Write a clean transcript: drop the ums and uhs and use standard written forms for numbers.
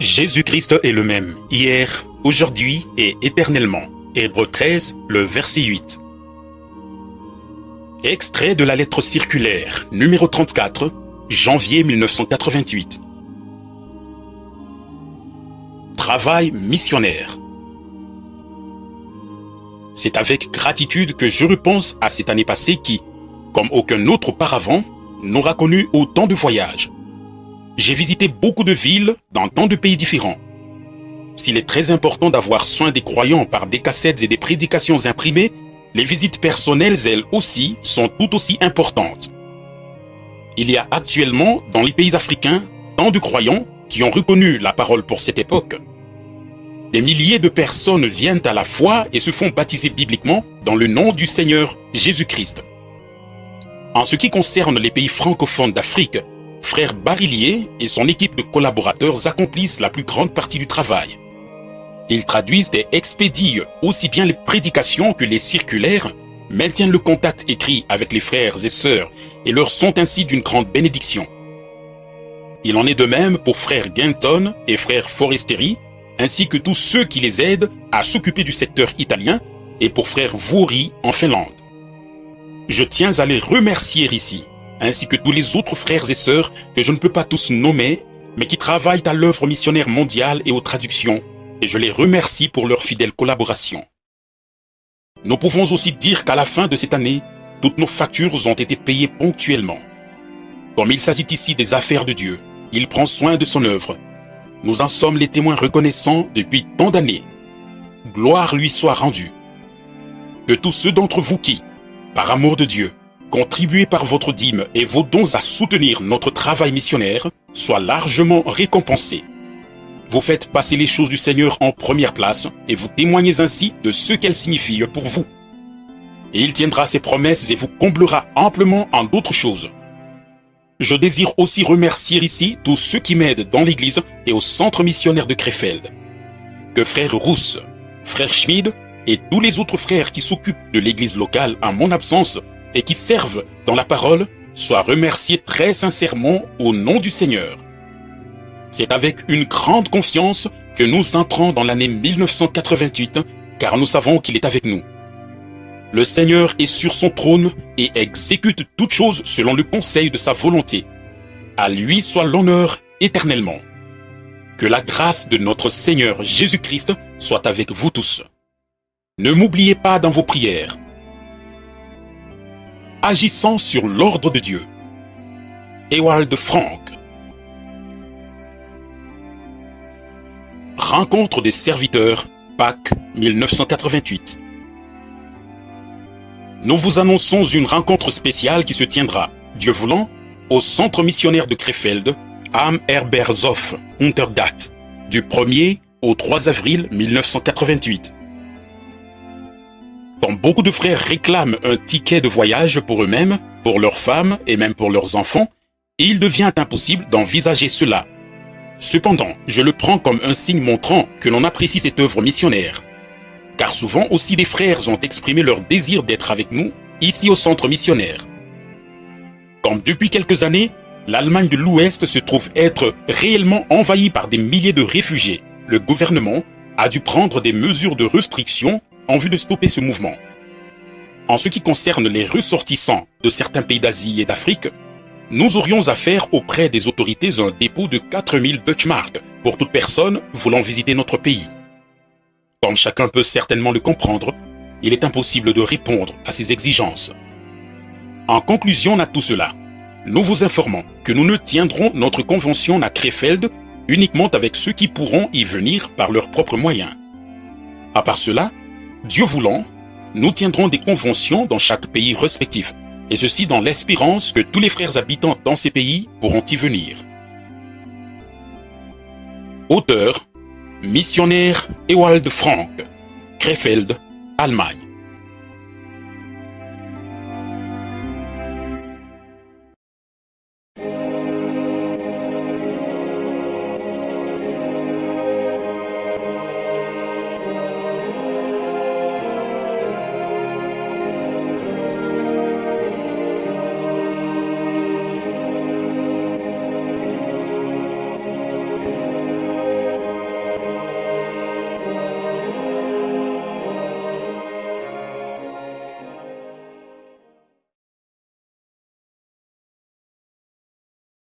Jésus-Christ est le même, hier, aujourd'hui et éternellement. Hébreux 13, le verset 8. Extrait de la lettre circulaire, numéro 34, janvier 1988. Travail missionnaire. C'est avec gratitude que je repense à cette année passée qui, comme aucun autre auparavant, n'aura connu autant de voyages. J'ai visité beaucoup de villes dans tant de pays différents. S'il est très important d'avoir soin des croyants par des cassettes et des prédications imprimées, les visites personnelles, elles aussi, sont tout aussi importantes. Il y a actuellement, dans les pays africains, tant de croyants qui ont reconnu la parole pour cette époque. Des milliers de personnes viennent à la foi et se font baptiser bibliquement dans le nom du Seigneur Jésus-Christ. En ce qui concerne les pays francophones d'Afrique, Frère Barillier et son équipe de collaborateurs accomplissent la plus grande partie du travail. Ils traduisent et expédient aussi bien les prédications que les circulaires, maintiennent le contact écrit avec les frères et sœurs et leur sont ainsi d'une grande bénédiction. Il en est de même pour Frère Genton et Frère Forestieri, ainsi que tous ceux qui les aident à s'occuper du secteur italien et pour Frère Vuori en Finlande. Je tiens à les remercier ici, ainsi que tous les autres frères et sœurs que je ne peux pas tous nommer, mais qui travaillent à l'œuvre missionnaire mondiale et aux traductions, et je les remercie pour leur fidèle collaboration. Nous pouvons aussi dire qu'à la fin de cette année, toutes nos factures ont été payées ponctuellement. Comme il s'agit ici des affaires de Dieu, il prend soin de son œuvre. Nous en sommes les témoins reconnaissants depuis tant d'années. Gloire lui soit rendue. Que tous ceux d'entre vous qui, par amour de Dieu, contribuez par votre dîme et vos dons à soutenir notre travail missionnaire soient largement récompensés. Vous faites passer les choses du Seigneur en première place et vous témoignez ainsi de ce qu'elles signifient pour vous. Et il tiendra ses promesses et vous comblera amplement en d'autres choses. Je désire aussi remercier ici tous ceux qui m'aident dans l'église et au centre missionnaire de Krefeld. Que frère Rousse, frère Schmid et tous les autres frères qui s'occupent de l'église locale en mon absence et qui servent dans la parole soient remerciés très sincèrement au nom du Seigneur. C'est avec une grande confiance que nous entrons dans l'année 1988, car nous savons qu'il est avec nous. Le Seigneur est sur son trône et exécute toutes choses selon le conseil de sa volonté. À lui soit l'honneur éternellement. Que la grâce de notre Seigneur Jésus-Christ soit avec vous tous. Ne m'oubliez pas dans vos prières. Agissant sur l'ordre de Dieu. Ewald Frank. Rencontre des serviteurs, Pâques 1988. Nous vous annonçons une rencontre spéciale qui se tiendra, Dieu voulant, au centre missionnaire de Krefeld, am Herbershof, Unterdatt, du 1er au 3 avril 1988. Comme beaucoup de frères réclament un ticket de voyage pour eux-mêmes, pour leurs femmes et même pour leurs enfants, il devient impossible d'envisager cela. Cependant, je le prends comme un signe montrant que l'on apprécie cette œuvre missionnaire. Car souvent aussi des frères ont exprimé leur désir d'être avec nous, ici au centre missionnaire. Comme depuis quelques années, l'Allemagne de l'Ouest se trouve être réellement envahie par des milliers de réfugiés, le gouvernement a dû prendre des mesures de restriction en vue de stopper ce mouvement. En ce qui concerne les ressortissants de certains pays d'Asie et d'Afrique, nous aurions à faire auprès des autorités un dépôt de 4000 Deutschmark pour toute personne voulant visiter notre pays. Comme chacun peut certainement le comprendre, il est impossible de répondre à ces exigences. En conclusion à tout cela, nous vous informons que nous ne tiendrons notre convention à Krefeld uniquement avec ceux qui pourront y venir par leurs propres moyens. À part cela, Dieu voulant, nous tiendrons des conventions dans chaque pays respectif, et ceci dans l'espérance que tous les frères habitants dans ces pays pourront y venir. Auteur, missionnaire Ewald Frank, Krefeld, Allemagne.